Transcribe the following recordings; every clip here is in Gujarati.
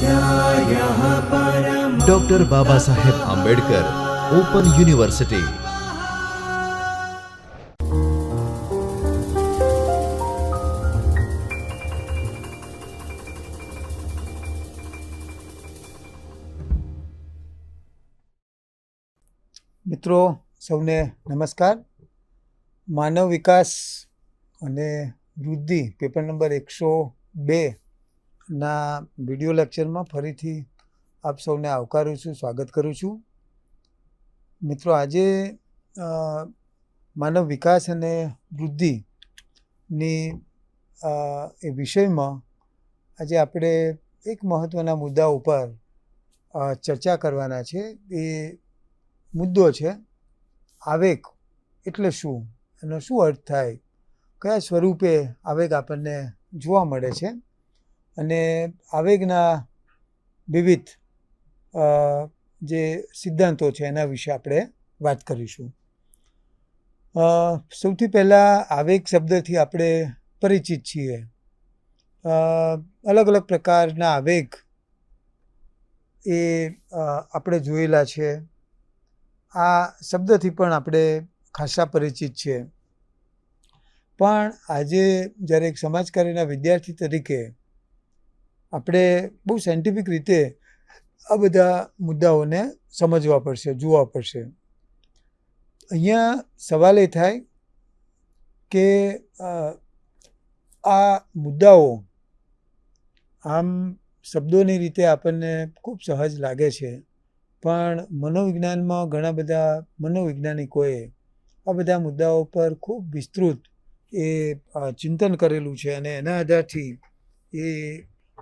स्वाध्यायः परमः। Doctor Baba Saheb Ambedkar open university. મિત્રો સૌને નમસ્કાર। માનવ વિકાસ અને વૃદ્ધિ પેપર નંબર 102 ના વિડિયો લેક્ચરમાં ફરીથી આપ સૌને આવકારું છું, સ્વાગત કરું છું। મિત્રો આજે માનવ વિકાસ અને વૃદ્ધિની એ વિષયમાં આજે આપણે એક મહત્ત્વના મુદ્દા ઉપર ચર્ચા કરવાના છે। એ મુદ્દો છે આવેગ એટલે શું, એનો શું અર્થ થાય, કયા સ્વરૂપે આવેગ આપણને જોવા મળે છે અને આવેગના વિવિધ જે સિદ્ધાંતો છે એના વિશે આપણે વાત કરીશું। સૌથી પહેલાં આવેગ શબ્દથી આપણે પરિચિત છીએ। અલગ અલગ પ્રકારના આવેગ એ આપણે જોયેલા છે। આ શબ્દથી પણ આપણે ખાસા પરિચિત છે, પણ આજે જ્યારે એક સમાજકાર્યના વિદ્યાર્થી તરીકે આપણે બહુ સાયન્ટિફિક રીતે આ બધા મુદ્દાઓને સમજવા પડશે, જોવા પડશે। અહીંયા સવાલ એ થાય કે આ મુદ્દાઓ આમ શબ્દોની રીતે આપણને ખૂબ સહજ લાગે છે, પણ મનોવિજ્ઞાનમાં ઘણા બધા મનોવૈજ્ઞાનિકોએ આ બધા મુદ્દાઓ પર ખૂબ વિસ્તૃત એ ચિંતન કરેલું છે અને એના આધારથી એ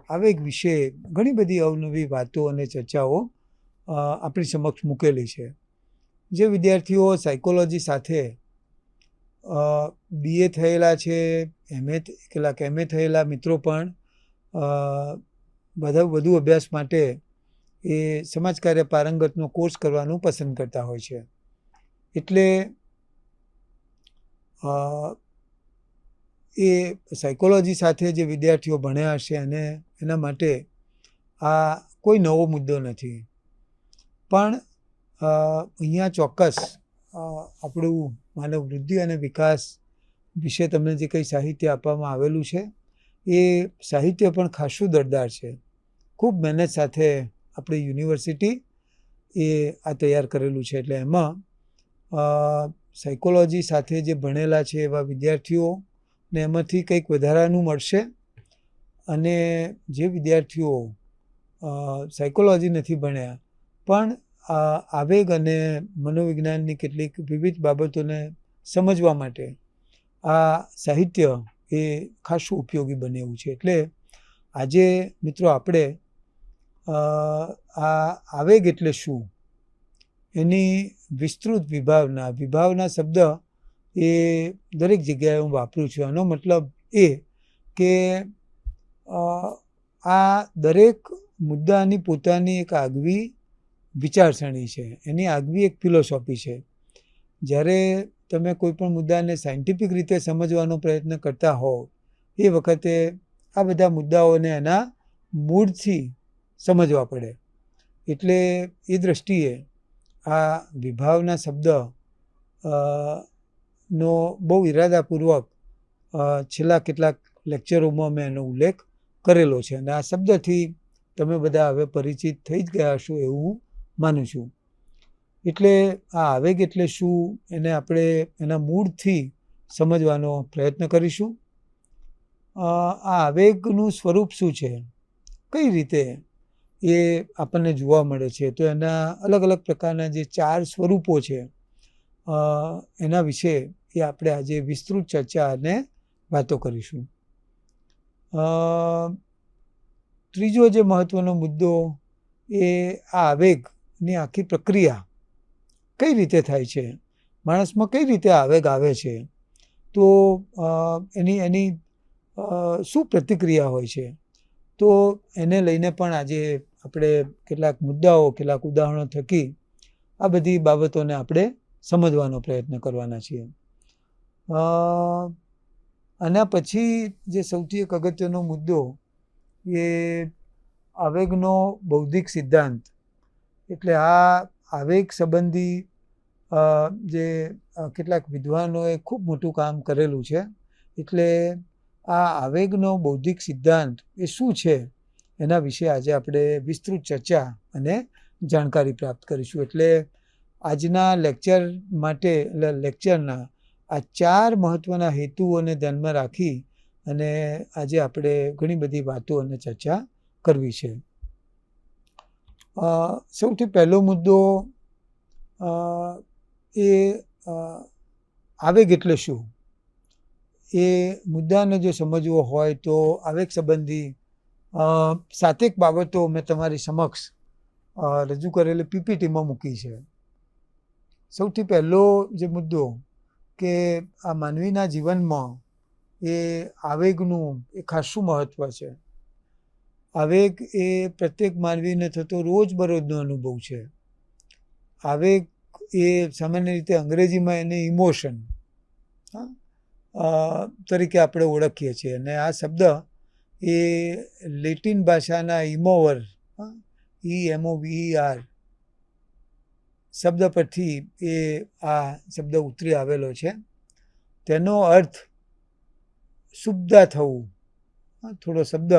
આવેગ વિશે ઘણી બધી અવનવી વાતો અને ચર્ચાઓ આપણી સમક્ષ મૂકેલી છે। જે વિદ્યાર્થીઓ સાયકોલોજી સાથે BA થયેલા છે, કેટલાક MA થયેલા મિત્રો પણ વધુ અભ્યાસ માટે એ સમાજકાર્ય પારંગતનો કોર્સ કરવાનું પસંદ કરતા હોય છે। એટલે એ સાયકોલોજી સાથે જે વિદ્યાર્થીઓ ભણ્યા હશે અને એના માટે આ કોઈ નવો મુદ્દો નથી, પણ અહીંયા ચોક્કસ આપણું માનવ વૃદ્ધિ અને વિકાસ વિશે તમને જે કંઈ સાહિત્ય આપવામાં આવેલું છે એ સાહિત્ય પણ ખાસું દળદાર છે। ખૂબ મહેનત સાથે આપણી યુનિવર્સિટી એ આ તૈયાર કરેલું છે, એટલે એમાં સાયકોલોજી સાથે જે ભણેલા છે એવા વિદ્યાર્થીઓને એમાંથી કંઈક વધારાનું મળશે, અને જે વિદ્યાર્થીઓ સાયકોલોજી નથી ભણ્યા પણ આવેગ અને મનોવિજ્ઞાનની કેટલીક વિવિધ બાબતોને સમજવા માટે આ સાહિત્ય એ ખાસું ઉપયોગી બને એવું છે। એટલે આજે મિત્રો આપણે આ આવેગ એટલે શું એની વિસ્તૃત વિભાવના શબ્દ એ દરેક જગ્યાએ હું વાપરું છું। આનો મતલબ એ કે આ દરેક મુદ્દાની પોતાની એક આગવી વિચારસરણી છે, એની આગવી એક ફિલોસોફી છે। જ્યારે તમે કોઈ પણ મુદ્દાને સાયન્ટિફિક રીતે સમજવાનો પ્રયત્ન કરતા હોવ એ વખતે આ બધા મુદ્દાઓને એના મૂળથી સમજવા પડે। એટલે એ દ્રષ્ટિએ આ વિભાવના શબ્દ નો બહુ ઇરાદાપૂર્વક છેલ્લા કેટલાક લેક્ચરોમાં મેં એનો ઉલ્લેખ કરેલો છે, અને આ શબ્દથી તમે બધા હવે પરિચિત થઈ જ ગયા હશો એવું હું માનું છું। એટલે આ આવેગ એટલે શું એને આપણે એના મૂળથી સમજવાનો પ્રયત્ન કરીશું। આ આવેગનું સ્વરૂપ શું છે, કઈ રીતે એ આપણને જોવા મળે છે, તો એના અલગ અલગ પ્રકારના જે 4 સ્વરૂપો છે એના વિશે એ આપણે આજે વિસ્તૃત ચર્ચા અને વાતો કરીશું। ત્રીજો જે મહત્ત્વનો મુદ્દો એ આ આવેગની આખી પ્રક્રિયા કઈ રીતે થાય છે, માણસમાં કઈ રીતે આવેગ આવે છે, તો એની શું પ્રતિક્રિયા હોય છે, તો એને લઈને પણ આજે આપણે કેટલાક મુદ્દાઓ, કેટલાક ઉદાહરણો થકી આ બધી બાબતોને આપણે સમજવાનો પ્રયત્ન કરવાના છીએ। આના પછી જે સૌથી એક અગત્યનો મુદ્દો એ આવેગનો બૌદ્ધિક સિદ્ધાંત, એટલે આ આવેગ સંબંધી જે કેટલાક વિદ્વાનોએ ખૂબ મોટું કામ કરેલું છે. એટલે આ આવેગનો બૌદ્ધિક સિદ્ધાંત એ શું છે એના વિશે આજે આપણે વિસ્તૃત ચર્ચા અને જાણકારી પ્રાપ્ત કરીશું. એટલે આજના લેક્ચર માટે લેક્ચરના આ 4 મહત્ત્વના હેતુઓને ધ્યાનમાં રાખી અને આજે આપણે ઘણી બધી વાતો અને ચર્ચા કરવી છે. સૌથી પહેલો મુદ્દો એ આવેગ એટલે શું, એ મુદ્દાને જો સમજવો હોય તો આવેગ સંબંધી 7 બાબતો મેં તમારી સમક્ષ રજૂ કરેલી પીપીટીમાં મૂકી છે. સૌથી પહેલો જે મુદ્દો કે આ માનવીના જીવનમાં એ આવેગનું એ ખાસું મહત્ત્વ છે. આવેગ એ પ્રત્યેક માનવીને થતો રોજબરોજનો અનુભવ છે. આવેગ એ સામાન્ય રીતે અંગ્રેજીમાં એને ઇમોશન તરીકે આપણે ઓળખીએ છીએ. અને આ શબ્દ એ લેટિન ભાષાના ઇમોવર EMOVER શબ્દ પરથી એ આ શબ્દ ઉતરી આવેલો છે. તેનો અર્થ શુબ્ધા થવું, થોડો શબ્દ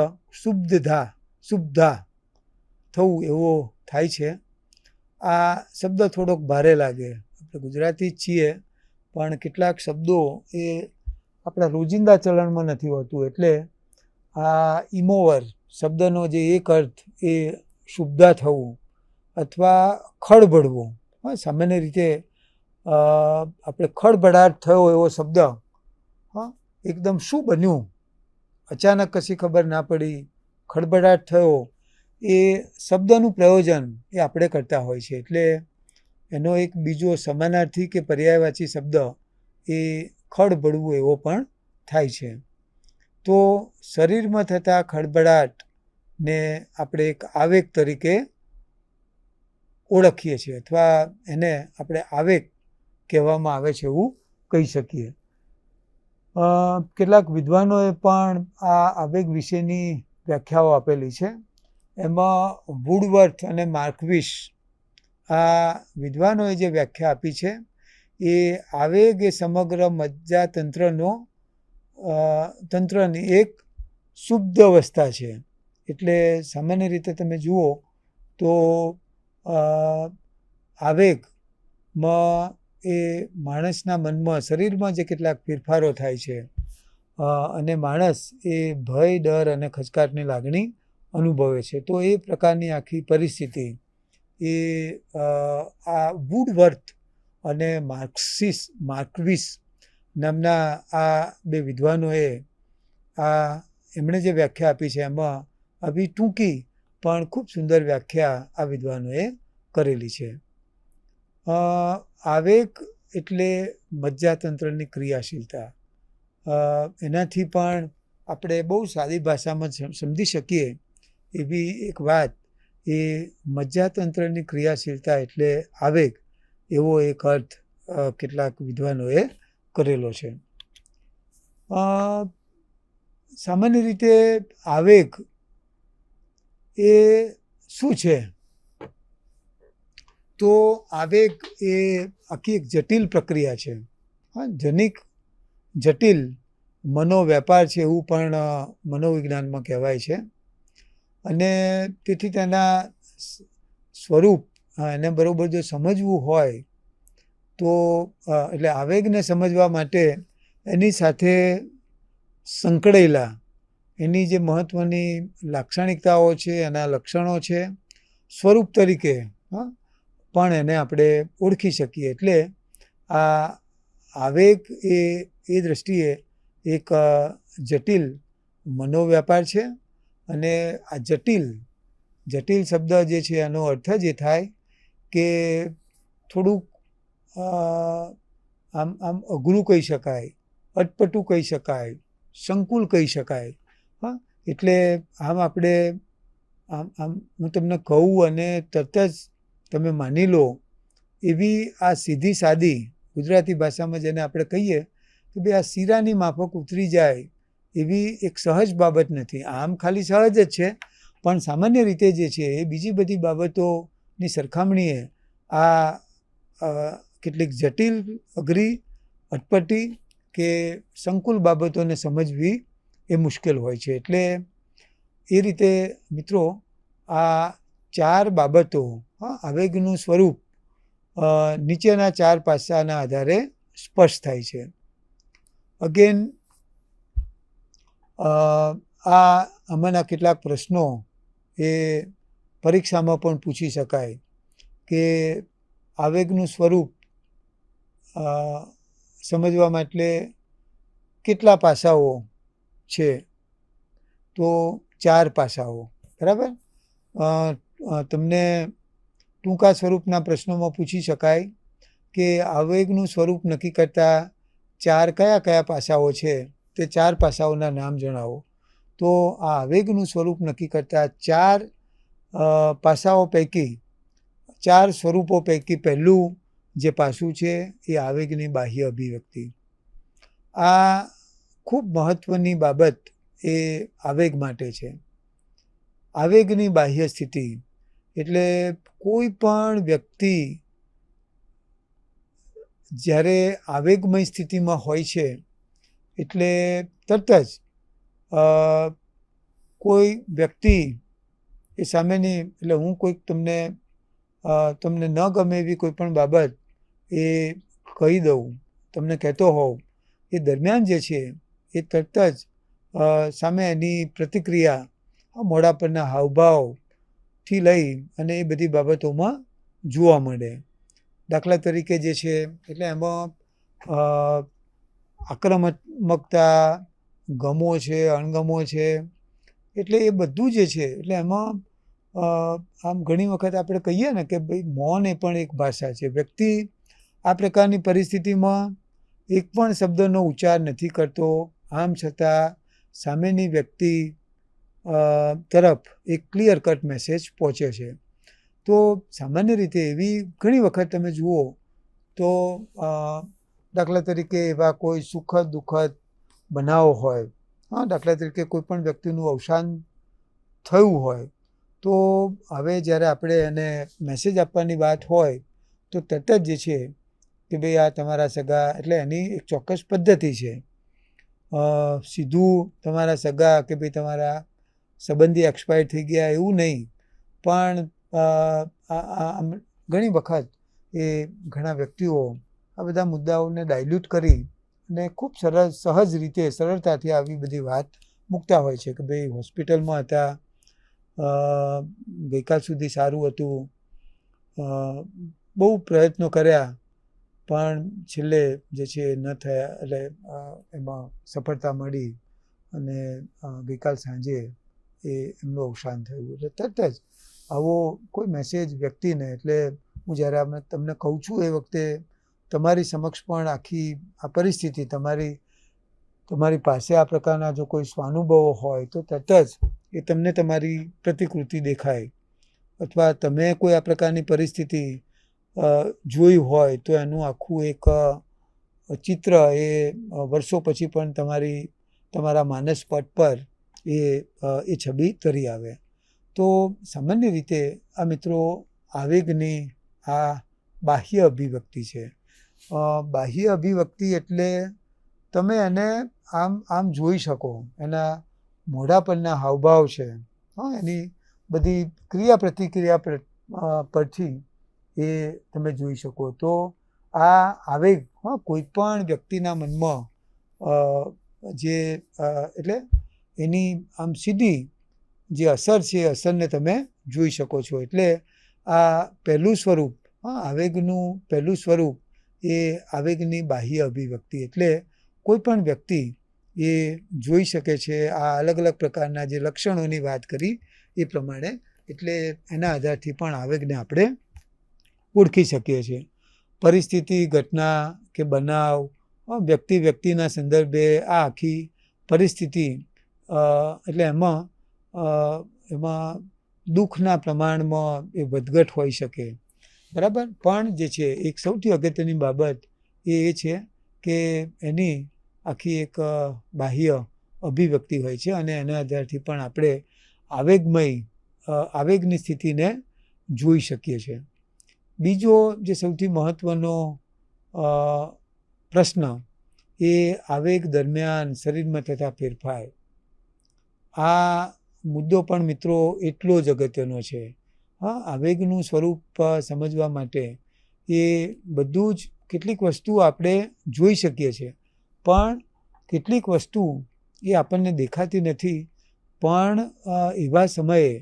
શુબ્ધા થવું એવો થાય છે. આ શબ્દ થોડોક ભારે લાગે, આપણે ગુજરાતી જ છીએ પણ કેટલાક શબ્દો એ આપણા રોજિંદા ચલણમાં નથી હોતું. એટલે આ ઇમોવર શબ્દનો જે એક અર્થ એ શુબ્ધા થવું અથવા ખળભળવું. સામાન્ય રીતે આપણે ખળભળાટ થયો એવો શબ્દ, એકદમ શું બન્યું અચાનક કશી ખબર ના પડી, ખળભળાટ થયો, એ શબ્દનું પ્રયોજન એ આપણે કરતા હોય છે. એટલે એનો એક બીજો સમાનાર્થી કે પર્યાયવાચી શબ્દ એ ખળભળવું એવો પણ થાય છે. તો શરીરમાં થતા ખળભળાટને આપણે એક આવેગ તરીકે ઓળખીએ છીએ અથવા એને આપણે આવેગ કહેવામાં આવે છે એવું કહી શકીએ. કેટલાક વિદ્વાનોએ પણ આ આવેગ વિશેની વ્યાખ્યાઓ આપેલી છે. એમાં વુડવર્થ અને માર્કવિસ આ વિદ્વાનોએ જે વ્યાખ્યા આપી છે એ આવેગ એ સમગ્ર તંત્રની એક શુદ્ધ અવસ્થા છે. એટલે સામાન્ય રીતે તમે જુઓ તો આવેગમાં એ માણસના મનમાં શરીરમાં જે કેટલાક ફેરફારો થાય છે અને માણસ એ ભય, ડર અને ખચકાટની લાગણી અનુભવે છે. તો એ પ્રકારની આખી પરિસ્થિતિ એ આ વુડવર્થ અને માર્કવિસ નામના આ 2 વિદ્વાનોએ એમણે જે વ્યાખ્યા આપી છે એમાં આવી ટૂંકી પણ ખૂબ સુંદર વ્યાખ્યા આ વિદ્વાનોએ કરેલી છે. આવેગ એટલે મજ્જાતંત્રની ક્રિયાશીલતા. એનાથી પણ આપણે બહુ સાદી ભાષામાં સમજી શકીએ એવી એક વાત, એ મજ્જાતંત્રની ક્રિયાશીલતા એટલે આવેગ એવો એક અર્થ કેટલાક વિદ્વાનોએ કરેલો છે. સામાન્ય રીતે આવેગ એ શું છે? તો આવેગ એ આખી એક જટિલ પ્રક્રિયા છે. જટિલ મનોવ્યાપાર છે એવું પણ મનોવિજ્ઞાનમાં કહેવાય છે. અને તેથી તેના સ્વરૂપ એને બરાબર જો સમજવું હોય તો એટલે આવેગને સમજવા માટે એની સાથે સંકળાયેલા એની જે મહત્ત્વની લાક્ષણિકતાઓ છે, એના લક્ષણો છે, સ્વરૂપ તરીકે પણ એને આપણે ઓળખી શકીએ. એટલે આ આવેગ એ દૃષ્ટિએ એક જટિલ મનોવ્યાપાર છે. અને આ જટિલ શબ્દ જે છે એનો અર્થ જ એ થાય કે થોડુંક આમ અઘરું કહી શકાય, અટપટું કહી શકાય, સંકુલ કહી શકાય. એટલે આમ આપણે આમ હું તમને કહું અને તરત જ તમે માની લો એવી આ સીધી સાદી ગુજરાતી ભાષામાં જેને આપણે કહીએ કે ભાઈ આ શીરાની માફક ઉતરી જાય એવી એક સહજ બાબત નથી. આમ ખાલી સહજ જ છે પણ સામાન્ય રીતે જે છે એ બીજી બધી બાબતોની સરખામણીએ આ કેટલીક જટિલ, અઘરી, અટપટી કે સંકુલ બાબતોને સમજવી એ મુશ્કેલ હોય છે. એટલે એ રીતે મિત્રો આ 4 બાબતો, આવેગનું સ્વરૂપ નીચેના 4 પાસાના આધારે સ્પષ્ટ થાય છે. અગેન આમાંના કેટલાક પ્રશ્નો એ પરીક્ષામાં પણ પૂછી શકાય કે આવેગનું સ્વરૂપ સમજવા માટે કેટલા પાસાઓ છે? તો 4 પાસાઓ, બરાબર. તમને ટૂંકા સ્વરૂપના પ્રશ્નોમાં પૂછી શકાય કે આવેગનું સ્વરૂપ નક્કી કરતા 4 કયા પાસાઓ છે, તે 4 પાસાઓના નામ જણાવો. તો આ આવેગનું સ્વરૂપ નક્કી કરતા 4 પાસાઓ પૈકી, 4 સ્વરૂપો પૈકી પહેલું જે પાસું છે એ આવેગની બાહ્ય અભિવ્યક્તિ. આ ખૂબ મહત્વની બાબત એ આવેગ માટે છે. આવેગની બાહ્ય સ્થિતિ એટલે કોઈ પણ વ્યક્તિ જ્યારે આવેગમય સ્થિતિમાં હોય છે એટલે તરત જ કોઈ વ્યક્તિ એ સામેની, એટલે હું કોઈક તમને ન ગમે એવી કોઈ પણ બાબત એ કહી દઉં, તમને કહેતો હોઉં, એ દરમિયાન જે છે એ તરત જ સામે એની પ્રતિક્રિયા, મોઢા પરના હાવભાવથી લઈ અને એ બધી બાબતોમાં જોવા મળે. દાખલા તરીકે જે છે એટલે એમાં આક્રમકતા, ગમો છે, અણગમો છે, એટલે એ બધું જે છે એટલે એમાં આમ ઘણી વખત આપણે કહીએ ને કે ભાઈ મૌન એ પણ એક ભાષા છે. વ્યક્તિ આ પ્રકારની પરિસ્થિતિમાં એક પણ શબ્દનો ઉચ્ચાર નથી કરતો, આમ છતાં સામેની વ્યક્તિ તરફ એક ક્લિયર કટ મેસેજ પહોંચે છે. તો સામાન્ય રીતે એવી ઘણી વખત તમે જુઓ તો દાખલા તરીકે એવા કોઈ સુખદ દુઃખદ બનાવ હોય, દાખલા તરીકે કોઈ પણ વ્યક્તિનું અવસાન થયું હોય, તો હવે જ્યારે આપણે એને મેસેજ આપવાની વાત હોય તો તરત જ જે છે કે ભાઈ આ તમારા સગા, એટલે એની એક ચોક્કસ પદ્ધતિ છે. સીધું તમારા સગા કે ભાઈ તમારા સંબંધી એક્સપાયર થઈ ગયા એવું નહીં, પણ ઘણી વખત એ ઘણા વ્યક્તિઓ આ બધા મુદ્દાઓને ડાયલ્યુટ કરી અને ખૂબ સહજ રીતે, સરળતાથી આવી બધી વાત મૂકતા હોય છે કે ભાઈ હોસ્પિટલમાં હતા, ગઈકાલ સુધી સારું હતું, બહુ પ્રયત્નો કર્યા પણ છેલ્લે જે છે ન થયા, એટલે એમાં સફળતા મળી અને ગઈકાલ સાંજે એમનું અવસાન થયું. એટલે તરત જ આવો કોઈ મેસેજ વ્યક્તિને, એટલે હું જ્યારે તમને કહું છું એ વખતે તમારી સમક્ષ પણ આખી આ પરિસ્થિતિ, તમારી પાસે આ પ્રકારના જો કોઈ સ્વાનુભવો હોય તો તરત જ એ તમને તમારી પ્રતિકૃતિ દેખાય, અથવા તમે કોઈ આ પ્રકારની પરિસ્થિતિ જોઈ હોય તો એનું આખું એક ચિત્ર એ વર્ષો પછી પણ તમારા માનસ પટ પર એ છબી તરી આવે. તો સામાન્ય રીતે આ મિત્રો આવેગની આ બાહ્ય અભિવ્યક્તિ છે. બાહ્ય અભિવ્યક્તિ એટલે તમે એને આમ જોઈ શકો, એના મોઢા પરના હાવભાવ છે, એની બધી ક્રિયા પ્રતિક્રિયા પરથી એ તમે જોઈ શકો. તો આ આવેગ કોઈ પણ વ્યક્તિના મનમાં એટલે એની આમ સીધી જે અસર છે એ અસરને તમે જોઈ શકો છો. એટલે આ પહેલું સ્વરૂપ, આવેગનું પહેલું સ્વરૂપ એ આવેગની બાહ્ય અભિવ્યક્તિ. એટલે કોઈ પણ વ્યક્તિ એ જોઈ શકે છે આ અલગ અલગ પ્રકારના જે લક્ષણોની વાત કરી એ પ્રમાણે. એટલે એના આધારથી પણ આવેગને આપણે ઓળખી શકીએ છીએ. પરિસ્થિતિ, ઘટના કે બનાવ, વ્યક્તિના સંદર્ભે આ આખી પરિસ્થિતિ, એટલે એમાં દુઃખના પ્રમાણમાં એ વધઘટ હોઈ શકે, બરાબર. પણ જે છે એક સૌથી અગત્યની બાબત એ છે કે એની આખી એક બાહ્ય અભિવ્યક્તિ હોય છે અને એના આધારથી પણ આપણે આવેગમય આવેગની સ્થિતિને જોઈ શકીએ છીએ. બીજો જે સૌથી મહત્ત્વનો પ્રશ્ન એ આવેગ દરમિયાન શરીરમાં થતા ફેરફાર. આ મુદ્દો પણ મિત્રો એટલો જ અગત્યનો છે. હા, આવેગનું સ્વરૂપ સમજવા માટે એ બધું જ કેટલીક વસ્તુ આપણે જોઈ શકીએ છીએ, પણ કેટલીક વસ્તુ એ આપણને દેખાતી નથી. પણ એવા સમયે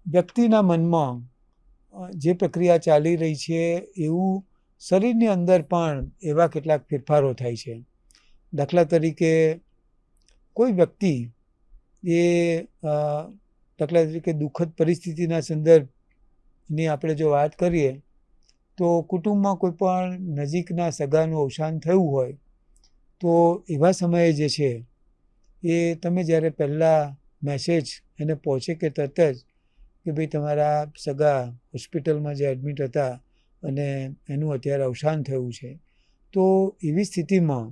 વ્યક્તિના મનમાં જે પ્રક્રિયા ચાલી રહી છે એવું શરીરની અંદર પણ એવા કેટલાક ફેરફારો થાય છે. દાખલા તરીકે કોઈ વ્યક્તિ એ દાખલા તરીકે દુઃખદ પરિસ્થિતિના સંદર્ભની આપણે જો વાત કરીએ તો કુટુંબમાં કોઈ પણ નજીકના સગાનું અવસાન થયું હોય તો એવા સમયે જે છે એ તમે જ્યારે પહેલાં મેસેજ એને પહોંચે કે તરત જ કે ભાઈ તમારા સગા હોસ્પિટલમાં જે એડમિટ હતા અને એનું અત્યારે અવસાન થયું છે, તો એવી સ્થિતિમાં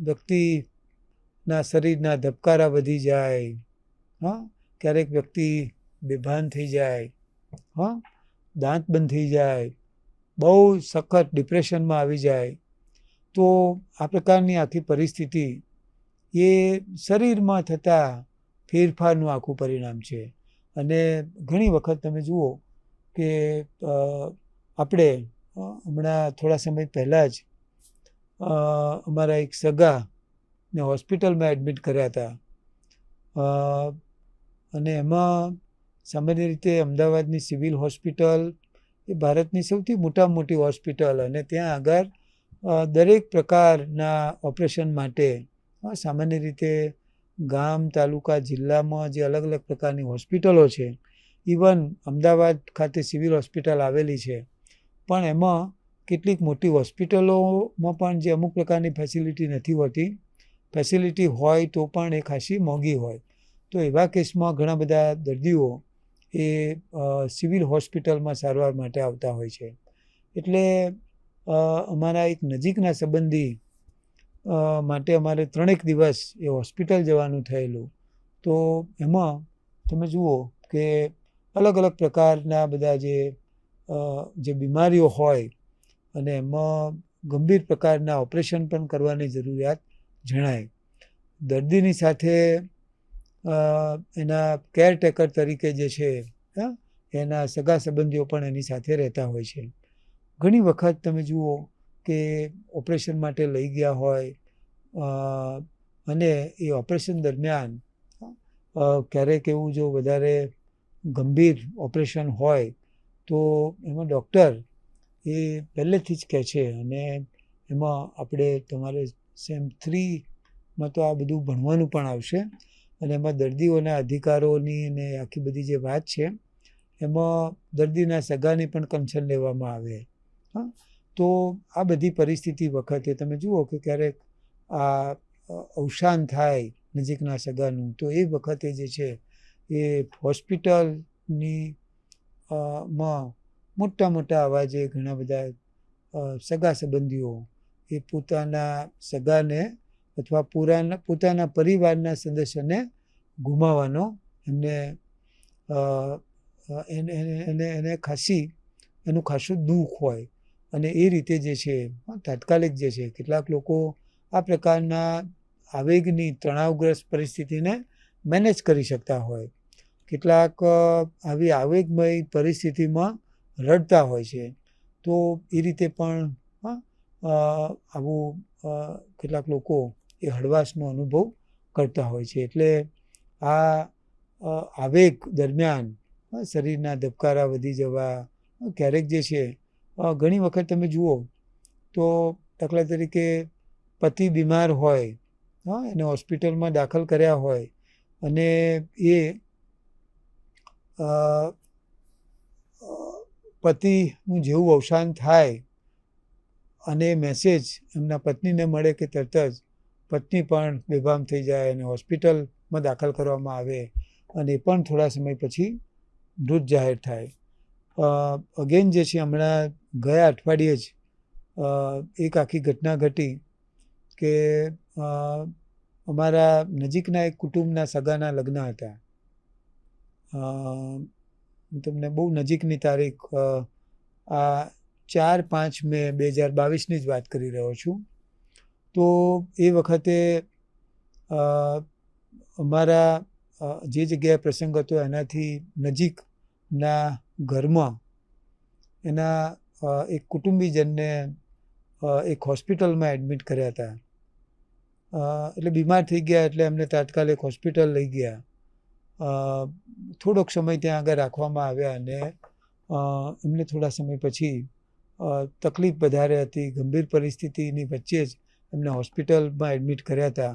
વ્યક્તિના શરીરના ધબકારા વધી જાય, ક્યારેક વ્યક્તિ બેભાન થઈ જાય, દાંત બંધ થઈ જાય, બહુ સખત ડિપ્રેશનમાં આવી જાય. તો આ પ્રકારની આખી પરિસ્થિતિ એ શરીરમાં થતા ફેરફારનું આખું પરિણામ છે. અને ઘણી વખત તમે જુઓ કે આપણે હમણાં થોડા સમય પહેલાં જ અમારા એક સગાને હોસ્પિટલમાં એડમિટ કર્યા હતા, અને એમાં સામાન્ય રીતે અમદાવાદની સિવિલ હોસ્પિટલ એ ભારતની સૌથી મોટામાં મોટી હોસ્પિટલ, અને ત્યાં આગળ દરેક પ્રકારના ઓપરેશન માટે સામાન્ય રીતે ગામ, તાલુકા, જિલ્લામાં જે અલગ અલગ પ્રકારની હોસ્પિટલો છે, ઇવન અમદાવાદ ખાતે સિવિલ હોસ્પિટલ આવેલી છે, પણ એમાં કેટલીક મોટી હોસ્પિટલોમાં પણ જે અમુક પ્રકારની ફેસિલિટી નથી હોતી, ફેસિલિટી હોય તો પણ એ ખાસી મોંઘી હોય. તો એવા કેસમાં ઘણા બધા દર્દીઓ એ સિવિલ હોસ્પિટલમાં સારવાર માટે આવતા હોય છે. એટલે અમારા એક નજીકના સંબંધી માટે અમારે 3 દિવસ એ હોસ્પિટલ જવાનું થયેલું. તો એમાં તમે જુઓ કે અલગ અલગ પ્રકારના બધા જે બીમારીઓ હોય અને એમાં ગંભીર પ્રકારના ઓપરેશન પણ કરવાની જરૂરિયાત જણાય. દર્દીની સાથે એના કેરટેકર તરીકે જે છે એના સગા સંબંધીઓ પણ એની સાથે રહેતા હોય છે. ઘણી વખત તમે જુઓ કે ઓપરેશન માટે લઈ ગયા હોય અને એ ઓપરેશન દરમિયાન ક્યારેક એવું જો વધારે ગંભીર ઓપરેશન હોય તો એમાં ડૉક્ટર એ પહેલેથી જ કહે છે, અને એમાં આપણે તમારે સેમ 3માં તો આ બધું ભણવાનું પણ આવશે, અને એમાં દર્દીઓના અધિકારોની અને આખી બધી જે વાત છે એમાં દર્દીના સગાની પણ કન્સર્ન લેવામાં આવે. તો આ બધી પરિસ્થિતિ વખતે તમે જુઓ કે ક્યારેક આ અવસાન થાય નજીકના સગાનું, તો એ વખતે જે છે એ હોસ્પિટલની માં મોટા મોટા અવાજે ઘણા બધા સગા સંબંધીઓ એ પોતાના સગાને અથવા પોતાના પરિવારના સદસ્યને ગુમાવવાનો એને એનું ખાસું દુઃખ હોય. અને એ રીતે જે છે તાત્કાલિક જે છે કેટલાક લોકો આ પ્રકારના આવેગની તણાવગ્રસ્ત પરિસ્થિતિને મેનેજ કરી શકતા હોય, કેટલાક આવી આવેગમય પરિસ્થિતિમાં રડતા હોય છે. તો એ રીતે પણ આવું કેટલાક લોકો એ હળવાશનો અનુભવ કરતા હોય છે. એટલે આ આવેગ દરમિયાન શરીરના ધબકારા વધી જવા, ક્યારેક જે છે ઘણી વખત તમે જુઓ તો દાખલા તરીકે પતિ બીમાર હોય, એને હોસ્પિટલમાં દાખલ કર્યા હોય અને એ પતિનું જેવું અવસાન થાય અને મેસેજ એમના પત્નીને મળે કે તરત જ પત્ની પણ બેભાન થઈ જાય અને હોસ્પિટલમાં દાખલ કરવામાં આવે અને એ પણ થોડા સમય પછી મૃત જાહેર થાય. અગેન જે છે હમણાં ગયા અઠવાડિયે જ એક આખી ઘટના ઘટી કે અમારા નજીકના એક કુટુંબના સગાના લગ્ન હતા. હું તમને બહુ નજીકની તારીખ આ 4-5 મે 2022ની જ વાત કરી રહ્યો છું. તો એ વખતે અમારા જે જગ્યાએ પ્રસંગ હતો એનાથી નજીકના ઘરમાં એના એક કુટુંબીજનને એક હોસ્પિટલમાં એડમિટ કર્યા હતા. એટલે બીમાર થઈ ગયા એટલે એમને તાત્કાલિક હોસ્પિટલ લઈ ગયા. થોડોક સમય ત્યાં આગળ રાખવામાં આવ્યા અને એમને થોડા સમય પછી તકલીફ વધારે હતી, ગંભીર પરિસ્થિતિની વચ્ચે જ એમને હોસ્પિટલમાં એડમિટ કર્યા હતા.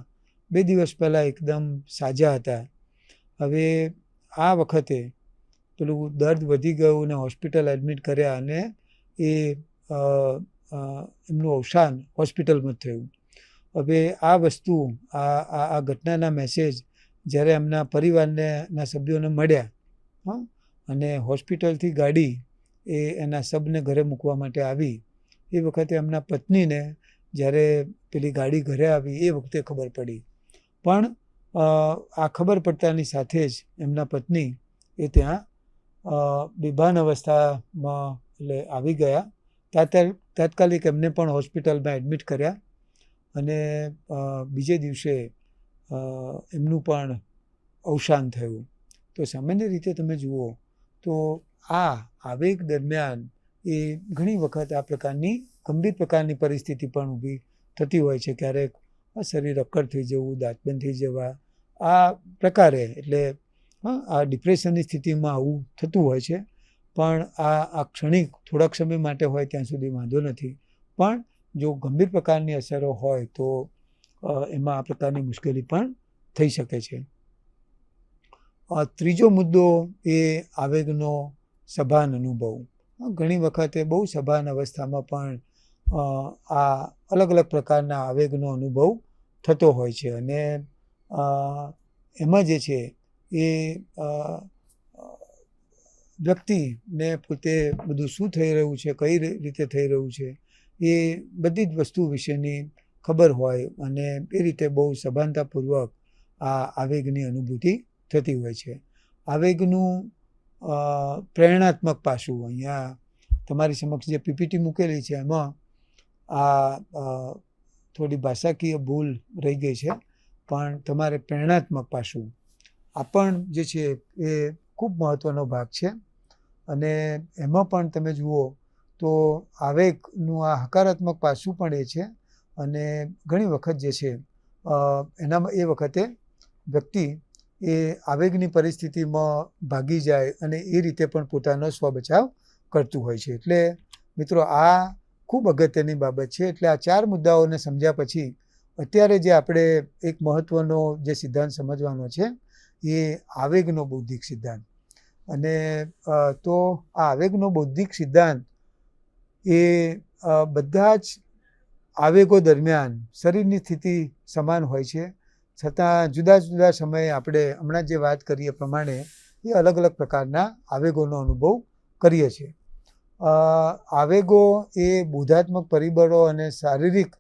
2 દિવસ પહેલાં એકદમ સાજા હતા. હવે આ વખતે પેલું દર્દ વધી ગયું અને હોસ્પિટલ એડમિટ કર્યા અને એ એમનું અવસાન હોસ્પિટલમાં જ થયું. હવે આ વસ્તુ આ ઘટનાના મેસેજ જ્યારે એમના પરિવારના સભ્યોને મળ્યા અને હોસ્પિટલથી ગાડી એના સબને ઘરે મૂકવા માટે આવી, એ વખતે એમના પત્નીને જ્યારે પેલી ગાડી ઘરે આવી એ વખતે ખબર પડી. પણ આ ખબર પડતાની સાથે જ એમના પત્ની એ ત્યાં બેભાન અવસ્થામાં એટલે આવી ગયા. તાત્કાલિક એમને પણ હોસ્પિટલમાં એડમિટ કર્યા અને બીજે દિવસે એમનું પણ અવસાન થયું. તો સામાન્ય રીતે તમે જુઓ તો આ આવેગ દરમિયાન એ ઘણી વખત આ પ્રકારની ગંભીર પ્રકારની પરિસ્થિતિ પણ ઊભી થતી હોય છે. ક્યારેક શરીર અક્કડ થઈ જવું, દાંત બંધ થઈ જવા, આ પ્રકારે એટલે આ ડિપ્રેશનની સ્થિતિમાં આવું થતું હોય છે. પણ આ ક્ષણિક થોડાક સમય માટે હોય ત્યાં સુધી વાંધો નથી. પણ જો ગંભીર પ્રકારની અસરો હોય તો એમાં આ પ્રકારની મુશ્કેલી પણ થઈ શકે છે. ત્રીજો મુદ્દો એ આવેગનો સભાન અનુભવ. ઘણી વખતે બહુ સભાન અવસ્થામાં પણ આ અલગ અલગ પ્રકારના આવેગનો અનુભવ થતો હોય છે અને એમાં જે છે એ વ્યક્તિને પોતે બધું શું થઈ રહ્યું છે, કઈ રીતે થઈ રહ્યું છે, એ બધી જ વસ્તુ વિશેની ખબર હોય અને એ રીતે બહુ સભાનતાપૂર્વક આ આવેગની અનુભૂતિ થતી હોય છે. આવેગનું પ્રેરણાત્મક પાસું અહીંયા તમારી સમક્ષ જે પીપીટી મૂકેલી છે એમાં આ થોડી ભાષાકીય ભૂલ રહી ગઈ છે, પણ તમારે પ્રેરણાત્મક પાસું આ પણ જે છે એ ખૂબ મહત્ત્વનો ભાગ છે. અને એમાં પણ તમે જુઓ તો આવેગનું આ હકારાત્મક પાસું પણ એ છે અને ઘણી વખત જે છે એનામાં એ વખતે વ્યક્તિ એ આવેગની પરિસ્થિતિમાં ભાગી જાય અને એ રીતે પણ પોતાનો સ્વબચાવ કરતું હોય છે. એટલે મિત્રો આ ખૂબ અગત્યની બાબત છે. એટલે આ 4 મુદ્દાઓને સમજ્યા પછી અત્યારે જે આપણે એક મહત્ત્વનો જે સિદ્ધાંત સમજવાનો છે એ આવેગનો બૌદ્ધિક સિદ્ધાંત. અને તો આ આવેગનો બૌદ્ધિક સિદ્ધાંત એ બધા જ આવેગો દરમિયાન શરીરની સ્થિતિ સમાન હોય છે, છતાં જુદા જુદા સમયે આપણે હમણાં જે વાત કરીએ પ્રમાણે એ અલગ અલગ પ્રકારના આવેગોનો અનુભવ કરીએ છીએ. આવેગો એ બોધાત્મક પરિબળો અને શારીરિક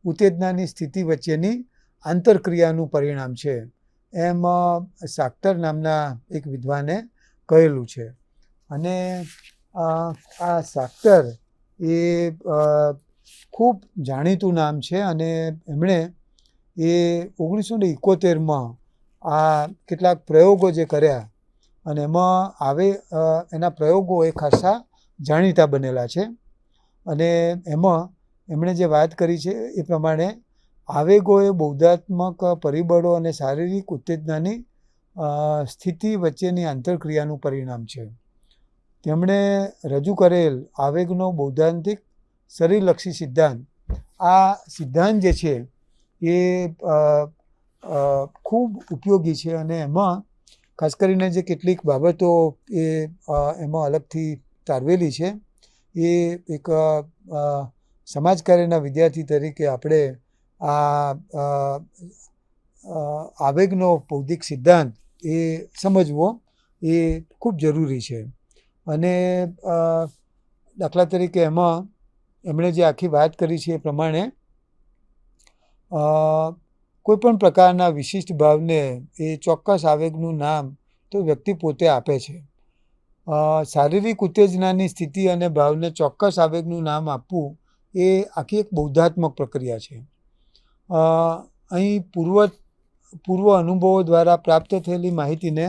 ઉત્તેજનાની સ્થિતિ વચ્ચેની આંતરક્રિયાનું પરિણામ છે, એમ સાક્ટર નામના એક વિદ્વાને કહેલું છે. અને આ સાક્ટર એ ખૂબ જાણીતું નામ છે અને એમણે એ 1971માં આ કેટલાક પ્રયોગો જે કર્યા અને એમાં એના પ્રયોગો એ ખાસા જાણીતા બનેલા છે. અને એમાં એમણે જે વાત કરી છે એ પ્રમાણે આવેગો એ બૌદ્ધાત્મક પરિબળો અને શારીરિક ઉત્તેજનાની સ્થિતિ વચ્ચેની આંતરક્રિયાનું પરિણામ છે. તેમણે રજૂ કરેલ આવેગનો બૌદ્ધાંતિક શરીરલક્ષી સિદ્ધાંત, આ સિદ્ધાંત જે છે એ ખૂબ ઉપયોગી છે અને એમાં ખાસ કરીને જે કેટલીક બાબતો એ એમાં અલગથી તારવેલી છે એ એક સમાજકાર્યના વિદ્યાર્થી તરીકે આપણે આ આવેગનો બૌદ્ધિક સિદ્ધાંત એ સમજવો એ ખૂબ જરૂરી છે. અને દાખલા તરીકે એમાં એમણે જે આખી વાત કરી છે એ પ્રમાણે કોઈપણ પ્રકારના વિશિષ્ટ ભાવને એ ચોક્કસ આવેગનું નામ તો વ્યક્તિ પોતે આપે છે. શારીરિક ઉત્તેજનાની સ્થિતિ અને ભાવને ચોક્કસ આવેગનું નામ આપવું એ આખી એક બૌદ્ધાત્મક પ્રક્રિયા છે. અહીં પૂર્વ અનુભવો દ્વારા પ્રાપ્ત થયેલી માહિતીને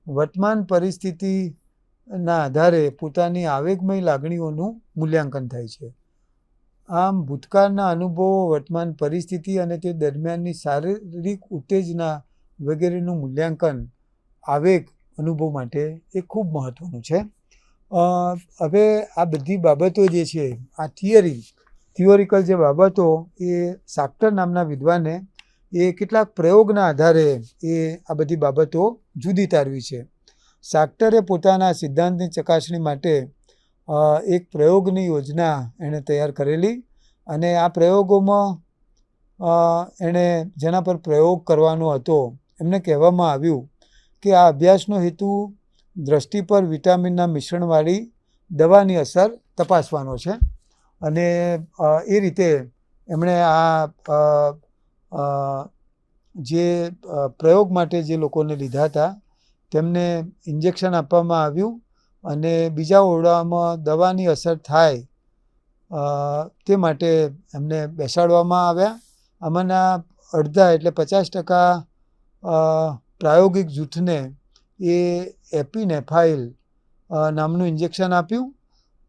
વર્તમાન પરિસ્થિતિના આધારે પોતાની આવેગમય લાગણીઓનું મૂલ્યાંકન થાય છે. આમ ભૂતકાળના અનુભવો, વર્તમાન પરિસ્થિતિ અને તે દરમિયાનની શારીરિક ઉત્તેજના વગેરેનું મૂલ્યાંકન આવેગ અનુભવ માટે એ ખૂબ મહત્ત્વનું છે. હવે આ બધી બાબતો જે છે, આ થિયોરિકલ જે બાબતો એ સાક્ટર નામના વિદ્વાને એ કેટલાક પ્રયોગના આધારે એ આ બધી બાબતો જુદી તારવી છે. સાક્ટરે પોતાના સિદ્ધાંતની ચકાસણી માટે એક પ્રયોગની યોજના એણે તૈયાર કરેલી અને આ પ્રયોગોમાં એણે જેના પર પ્રયોગ કરવાનો હતો એમને કહેવામાં આવ્યું કે આ અભ્યાસનો હેતુ દ્રષ્ટિ પર વિટામિનના મિશ્રણવાળી દવાની અસર તપાસવાનો છે અને એ રીતે એમણે જે પ્રયોગ માટે જે લોકોને લીધા હતા તેમને ઇન્જેક્શન આપવામાં આવ્યું અને બીજા ઓરડામાં દવાની અસર થાય તે માટે એમને બેસાડવામાં આવ્યા. આમાંના અડધા એટલે 50% પ્રાયોગિક જૂથને એ એપિનેફાઇલ નામનું ઇન્જેક્શન આપ્યું.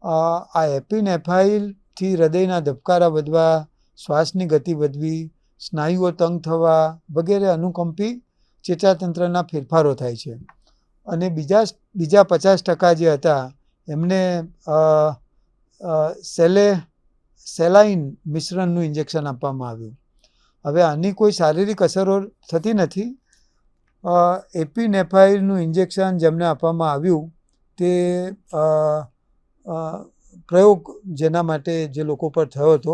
આ એપિનેફાઇલથી હૃદયના ધબકારા વધવા, શ્વાસની ગતિ વધવી, સ્નાયુઓ તંગ થવા વગેરે અનુકંપી ચેતાતંત્રના ફેરફારો થાય છે. અને બીજા 50% જે હતા એમને સેલાઇન મિશ્રણનું ઇન્જેક્શન આપવામાં આવ્યું. હવે આની કોઈ શારીરિક અસરો થતી નથી. એપિનેફાઇલનું ઇન્જેક્શન જેમને આપવામાં આવ્યું તે પ્રયોગ જેના માટે જે લોકો પર થયો હતો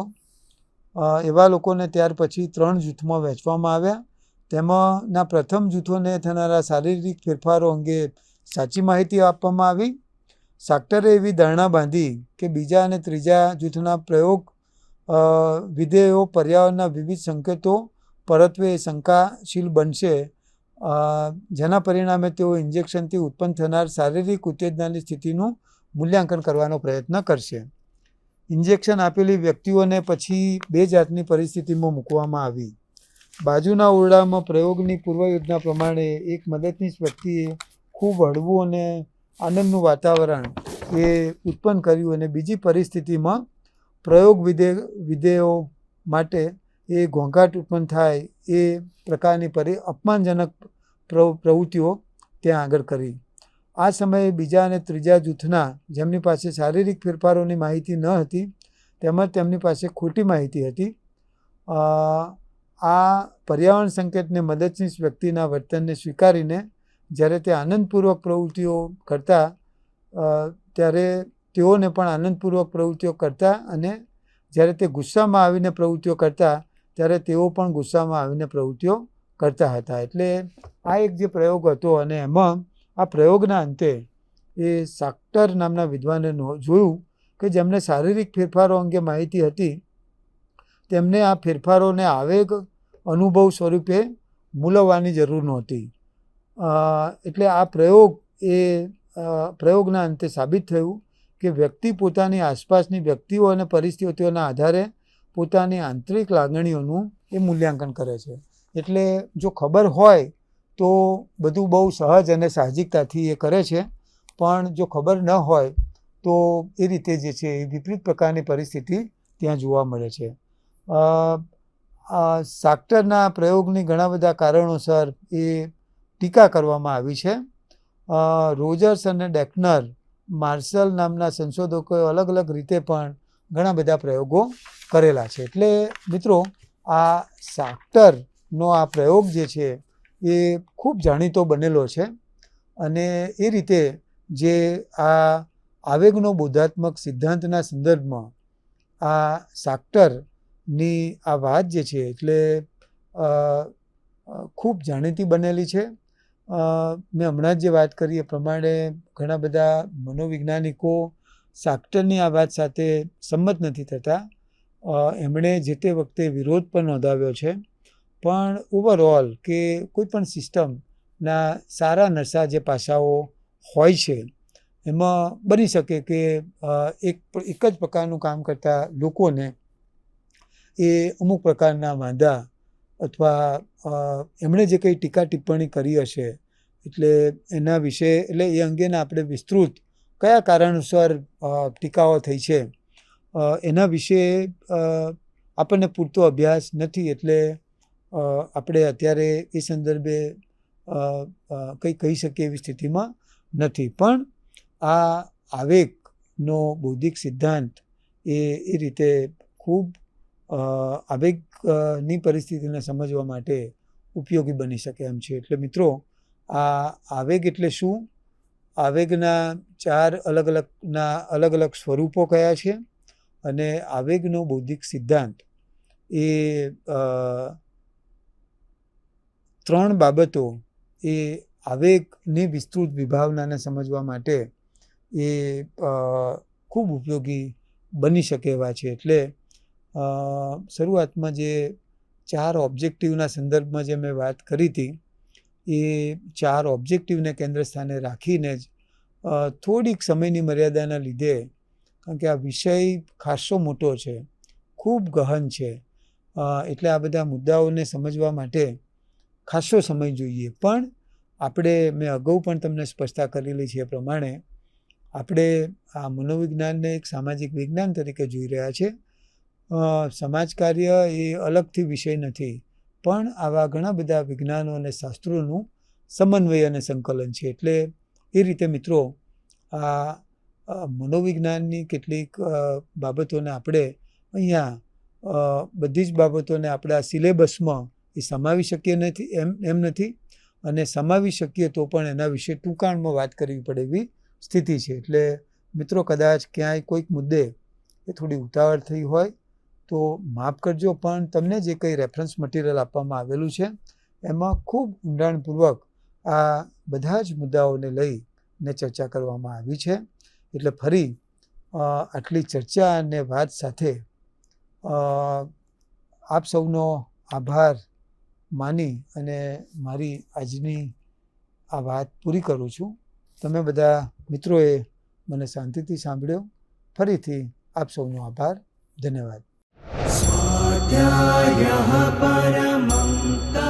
એવા લોકોને ત્યાર પછી 3 જૂથમાં વહેંચવામાં આવ્યા. તેમાંના પ્રથમ જૂથોને થનારા શારીરિક ફેરફારો અંગે સાચી માહિતી આપવામાં આવી. સાક્ટરે એવી ધારણા બાંધી કે બીજા અને ત્રીજા જૂથના પ્રયોગ વિધેયો પર્યાવરણના વિવિધ સંકેતો પરત્વે શંકાશીલ બનશે, જેના પરિણામે તેઓ ઇન્જેક્શનથી ઉત્પન્ન થનાર શારીરિક ઉત્તેજનાની સ્થિતિનું મૂલ્યાંકન કરવાનો પ્રયત્ન કરશે. ઇન્જેક્શન આપેલી વ્યક્તિઓને પછી 2 જાતની પરિસ્થિતિમાં મૂકવામાં આવી. બાજુના ઓરડામાં પ્રયોગની પૂર્વયોજના પ્રમાણે એક મદદનીશ વ્યક્તિએ ખૂબ હળવું અને આનંદનું વાતાવરણ એ ઉત્પન્ન કર્યું અને બીજી પરિસ્થિતિમાં પ્રયોગ વિધેયો માટે એ ઘોંઘાટ ઉત્પન્ન થાય એ પ્રકારની અપમાનજનક પ્રવૃત્તિઓ ત્યાં આગળ કરી. આ સમયે બીજા અને ત્રીજા જૂથના જેમની પાસે શારીરિક ફેરફારોની માહિતી ન હતી તેમજ તેમની પાસે ખોટી માહિતી હતી, આ પર્યાવરણ સંકેતને મદદનીશ વ્યક્તિના વર્તનને સ્વીકારીને જ્યારે તે આનંદપૂર્વક પ્રવૃત્તિઓ કરતા ત્યારે તેઓને પણ આનંદપૂર્વક પ્રવૃત્તિઓ કરતા અને જ્યારે તે ગુસ્સામાં આવીને પ્રવૃત્તિઓ કરતા ત્યારે તેઓ પણ ગુસ્સામાં આવીને પ્રવૃત્તિઓ કરતા હતા. એટલે આ એક જે પ્રયોગ હતો અને એમાં આ પ્રયોગના અંતે એ સાક્ટર નામના વિદ્વાને જોયું કે જેમને શારીરિક ફેરફારો અંગે માહિતી હતી તેમને આ ફેરફારોને આવેગ અનુભવ સ્વરૂપે મૂલવવાની જરૂર નહોતી. એટલે આ પ્રયોગના અંતે સાબિત થયું કે વ્યક્તિ પોતાની આસપાસની વ્યક્તિઓ અને પરિસ્થિતિઓના આધારે પોતાની આંતરિક લાગણીઓનું એ મૂલ્યાંકન કરે છે. એટલે જો ખબર હોય તો બધું બહુ સહજ અને સાહજિકતાથી એ કરે છે, પણ જો ખબર ન હોય તો એ રીતે જે છે એ વિપરીત પ્રકારની પરિસ્થિતિ ત્યાં જોવા મળે છે. સાક્ટરના પ્રયોગની ઘણા બધા કારણોસર એ ટીકા કરવામાં આવી છે. રોજર્સ અને ડેકનર, માર્શલ નામના સંશોધકોએ અલગ અલગ રીતે પણ ઘણા બધા પ્રયોગો કરેલા છે. એટલે મિત્રો આ સાક્ટરનો આ પ્રયોગ જે છે એ ખૂબ જાણીતો બનેલો છે અને એ રીતે જે આ આવેગનો બોધાત્મક સિદ્ધાંતના સંદર્ભમાં આ સાક્ટરની આ વાત જે છે એટલે ખૂબ જાણીતી બનેલી છે. મેં હમણાં જ જે વાત કરી એ પ્રમાણે ઘણા બધા મનોવૈજ્ઞાનિકો સાક્ટરની આ વાત સાથે સંમત નથી થતા. એમણે જે તે વખતે વિરોધ પણ નોંધાવ્યો છે પણ ઓવરઓલ કે કોઈ પણ સિસ્ટમના સારા નરસા જે પાસાઓ હોય છે એમાં બની શકે કે એક જ પ્રકારનું કામ કરતા લોકોને એ અમુક પ્રકારના વાંધા અથવા એમણે જે કંઈ ટીકા ટિપ્પણી કરી હશે એટલે એના વિશે એટલે એ અંગેના આપણે વિસ્તૃત કયા કારણોસર ટીકાઓ થઈ છે એના વિશે આપણને પૂરતો અભ્યાસ નથી. એટલે આપણે અત્યારે એ સંદર્ભે કંઈ કહી શકીએ એવી સ્થિતિમાં નથી. પણ આ આવેગનો બૌદ્ધિક સિદ્ધાંત એ રીતે ખૂબ આવેગની પરિસ્થિતિને સમજવા માટે ઉપયોગી બની શકે એમ છે. એટલે મિત્રો, આ આવેગ એટલે શું, આવેગના 4 અલગ અલગ સ્વરૂપો કયા છે, અને આવેગનો બૌદ્ધિક સિદ્ધાંત એ 3 બાબતો એ આવેગની વિસ્તૃત વિભાવનાને સમજવા માટે એ ખૂબ ઉપયોગી બની શકે એવા છે. એટલે શરૂઆતમાં જે 4 ઓબ્જેક્ટિવના સંદર્ભમાં જે મેં વાત કરી હતી એ 4 ઓબ્જેક્ટિવને કેન્દ્ર સ્થાને રાખીને જ થોડીક સમયની મર્યાદાના લીધે, કારણ કે આ વિષય ખાસો મોટો છે, ખૂબ ગહન છે, એટલે આ બધા મુદ્દાઓને સમજવા માટે ખાસો સમય જોઈએ. પણ મેં અગાઉ પણ તમને સ્પષ્ટતા કરેલી છે એ પ્રમાણે આપણે આ મનોવિજ્ઞાનને એક સામાજિક વિજ્ઞાન તરીકે જોઈ રહ્યા છે. સમાજ કાર્ય એ અલગથી વિષય નથી, પણ આવા ઘણા બધા વિજ્ઞાનો અને શાસ્ત્રોનું સમન્વય અને સંકલન છે. એટલે એ રીતે મિત્રો, આ મનોવિજ્ઞાનની કેટલીક બાબતોને આપણે અહીંયા બધી જ બાબતોને આપણે આ સિલેબસમાં એ સમાવી શકીએ નથી એમ નથી, અને સમાવી શકીએ તો પણ એના વિશે ટૂંકાણમાં વાત કરવી પડે એવી સ્થિતિ છે. એટલે મિત્રો, કદાચ ક્યાંય કોઈક મુદ્દે એ થોડી ઉતાવળ થઈ હોય તો માફ કરજો, પણ તમને જે કંઈ રેફરન્સ મટીરિયલ આપવામાં આવેલું છે એમાં ખૂબ ઊંડાણપૂર્વક આ બધા જ મુદ્દાઓને લઈને ચર્ચા કરવામાં આવી છે. એટલે ફરી આટલી ચર્ચા અને વાત સાથે આપ સૌનો આભાર માની અને મારી આજની આ વાત પૂરી કરું છું. તમે બધા મિત્રોએ મને શાંતિથી સાંભળ્યો. ફરીથી આપ સૌનો આભાર. ધન્યવાદ. સ્વાધ્યાયઃ પરમં